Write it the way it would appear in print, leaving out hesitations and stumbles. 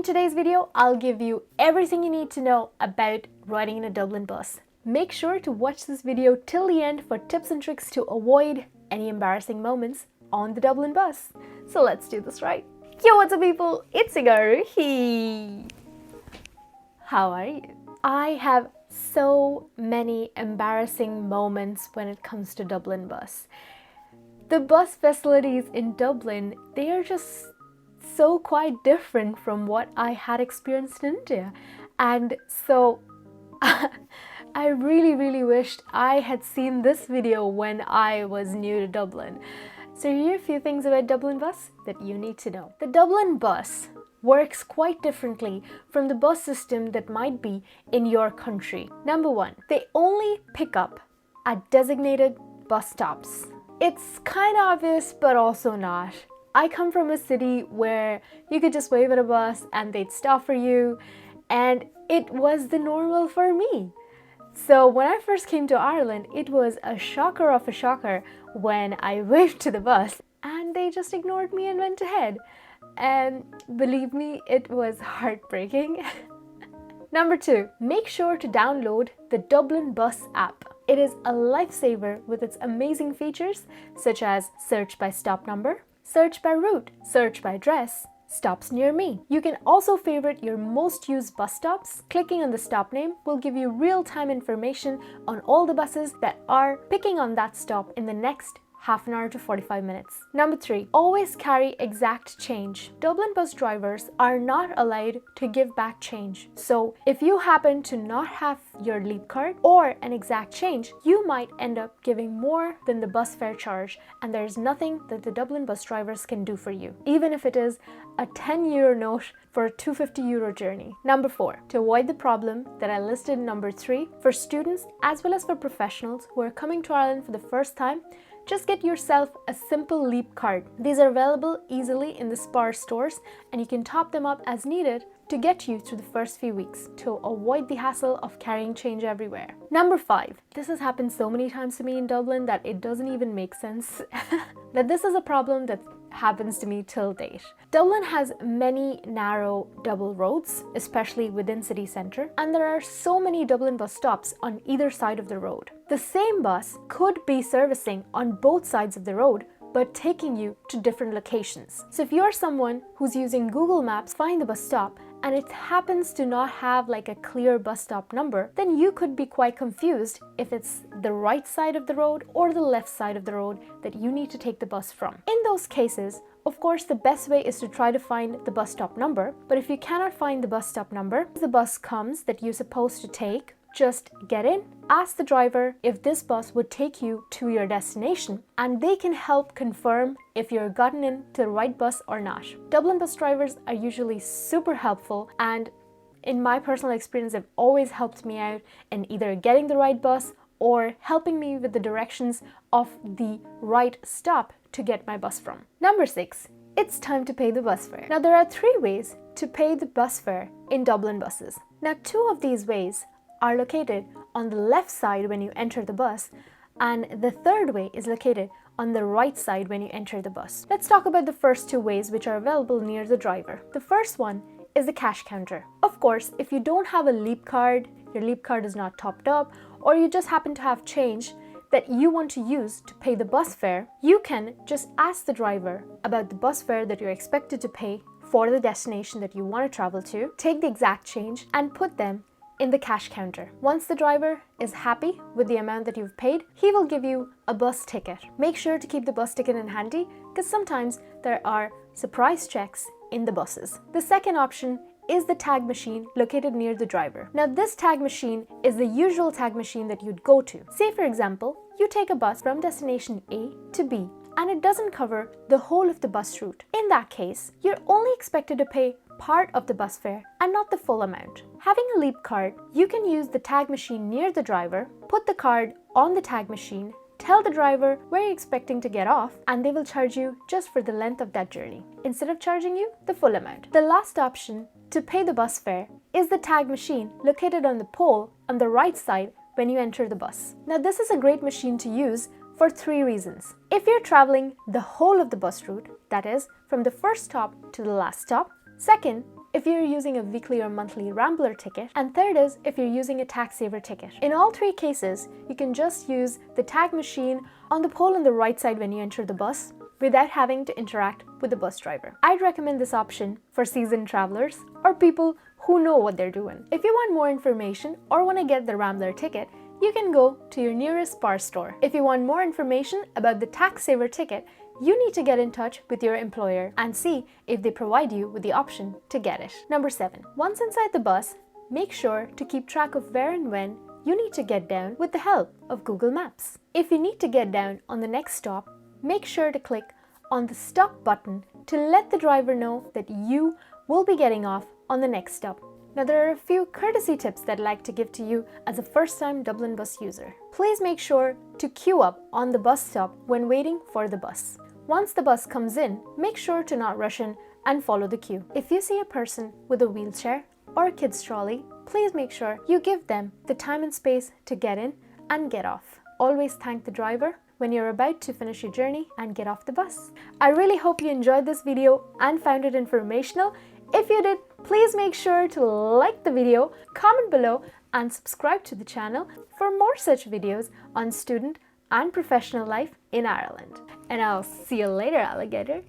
In today's video, I'll give you everything you need to know about riding in a Dublin bus. Make sure to watch this video till the end for tips and tricks to avoid any embarrassing moments on the Dublin bus. So let's do this right. Yo, what's up people? It's your girl Ruhie. How are you? I have so many embarrassing moments when it comes to Dublin bus. The bus facilities in Dublin, they are just so quite different from what I had experienced in India. And so I really wished I had seen this video when I was new to Dublin. So here are a few things about Dublin bus that you need to know. The Dublin bus works quite differently from the bus system that might be in your country. Number one, they only pick up at designated bus stops. It's kind of obvious, but also not. I come from a city where you could just wave at a bus and they'd stop for you, and it was the normal for me. So when I first came to Ireland, it was a shocker of a shocker when I waved to the bus and they just ignored me and went ahead. And believe me, it was heartbreaking. Number two, make sure to download the Dublin Bus App. It is a lifesaver with its amazing features such as search by stop number, search by route, search by address, stops near me. You can also favorite your most used bus stops. Clicking on the stop name will give you real-time information on all the buses that are picking on that stop in the next half an hour to 45 minutes. Number three, always carry exact change. Dublin bus drivers are not allowed to give back change. So if you happen to not have your leap card or an exact change, you might end up giving more than the bus fare charge, and there's nothing that the Dublin bus drivers can do for you, even if it is a 10-euro note for a 250-euro journey. Number four, to avoid the problem that I listed in number three, for students as well as for professionals who are coming to Ireland for the first time, just get yourself a simple leap card. These are available easily in the Spar stores, and you can top them up as needed to get you through the first few weeks to avoid the hassle of carrying change everywhere. Number five, this has happened so many times to me in Dublin that it doesn't even make sense that this is a problem that happens to me till date. Dublin has many narrow double roads, especially within city centre, and there are so many Dublin bus stops on either side of the road. The same bus could be servicing on both sides of the road, but taking you to different locations. So if you're someone who's using Google Maps, find the bus stop, and it happens to not have like a clear bus stop number, then you could be quite confused if it's the right side of the road or the left side of the road that you need to take the bus from. In those cases, of course, the best way is to try to find the bus stop number, but if you cannot find the bus stop number, the bus comes that you're supposed to take, just get in, ask the driver if this bus would take you to your destination, and they can help confirm if you're gotten into the right bus or not. Dublin bus drivers are usually super helpful, and in my personal experience, they've always helped me out in either getting the right bus or helping me with the directions of the right stop to get my bus from. Number six, it's time to pay the bus fare. Now there are three ways to pay the bus fare in Dublin buses. Now two of these ways are located on the left side when you enter the bus, and the third way is located on the right side when you enter the bus. Let's talk about the first two ways which are available near the driver. The first one is the cash counter. Of course, if you don't have a leap card, your leap card is not topped up, or you just happen to have change that you want to use to pay the bus fare, you can just ask the driver about the bus fare that you're expected to pay for the destination that you want to travel to, take the exact change and put them in the cash counter. Once the driver is happy with the amount that you've paid, he will give you a bus ticket. Make sure to keep the bus ticket in handy because sometimes there are surprise checks in the buses. The second option is the tag machine located near the driver. Now this tag machine is the usual tag machine that you'd go to. Say for example, you take a bus from destination A to B and it doesn't cover the whole of the bus route. In that case, you're only expected to pay part of the bus fare and not the full amount. Having a leap card, you can use the tag machine near the driver, put the card on the tag machine, tell the driver where you're expecting to get off, and they will charge you just for the length of that journey, instead of charging you the full amount. The last option to pay the bus fare is the tag machine located on the pole on the right side when you enter the bus. Now this is a great machine to use for three reasons. If you're traveling the whole of the bus route, that is, from the first stop to the last stop. Second, if you're using a weekly or monthly Rambler ticket, and third is if you're using a tax saver ticket. In all three cases, you can just use the tag machine on the pole on the right side when you enter the bus without having to interact with the bus driver. I'd recommend this option for seasoned travelers or people who know what they're doing. If you want more information or want to get the Rambler ticket, you can go to your nearest Spar store. If you want more information about the tax saver ticket, you need to get in touch with your employer and see if they provide you with the option to get it. Number 7. Once inside the bus, make sure to keep track of where and when you need to get down with the help of Google Maps. If you need to get down on the next stop, make sure to click on the stop button to let the driver know that you will be getting off on the next stop. Now, there are a few courtesy tips that I'd like to give to you as a first-time Dublin bus user. Please make sure to queue up on the bus stop when waiting for the bus. Once the bus comes in, make sure to not rush in and follow the queue. If you see a person with a wheelchair or a kid's trolley, please make sure you give them the time and space to get in and get off. Always thank the driver when you're about to finish your journey and get off the bus. I really hope you enjoyed this video and found it informational. If you did, please make sure to like the video, comment below, and subscribe to the channel for more such videos on student and professional life in Ireland. And I'll see you later, alligator.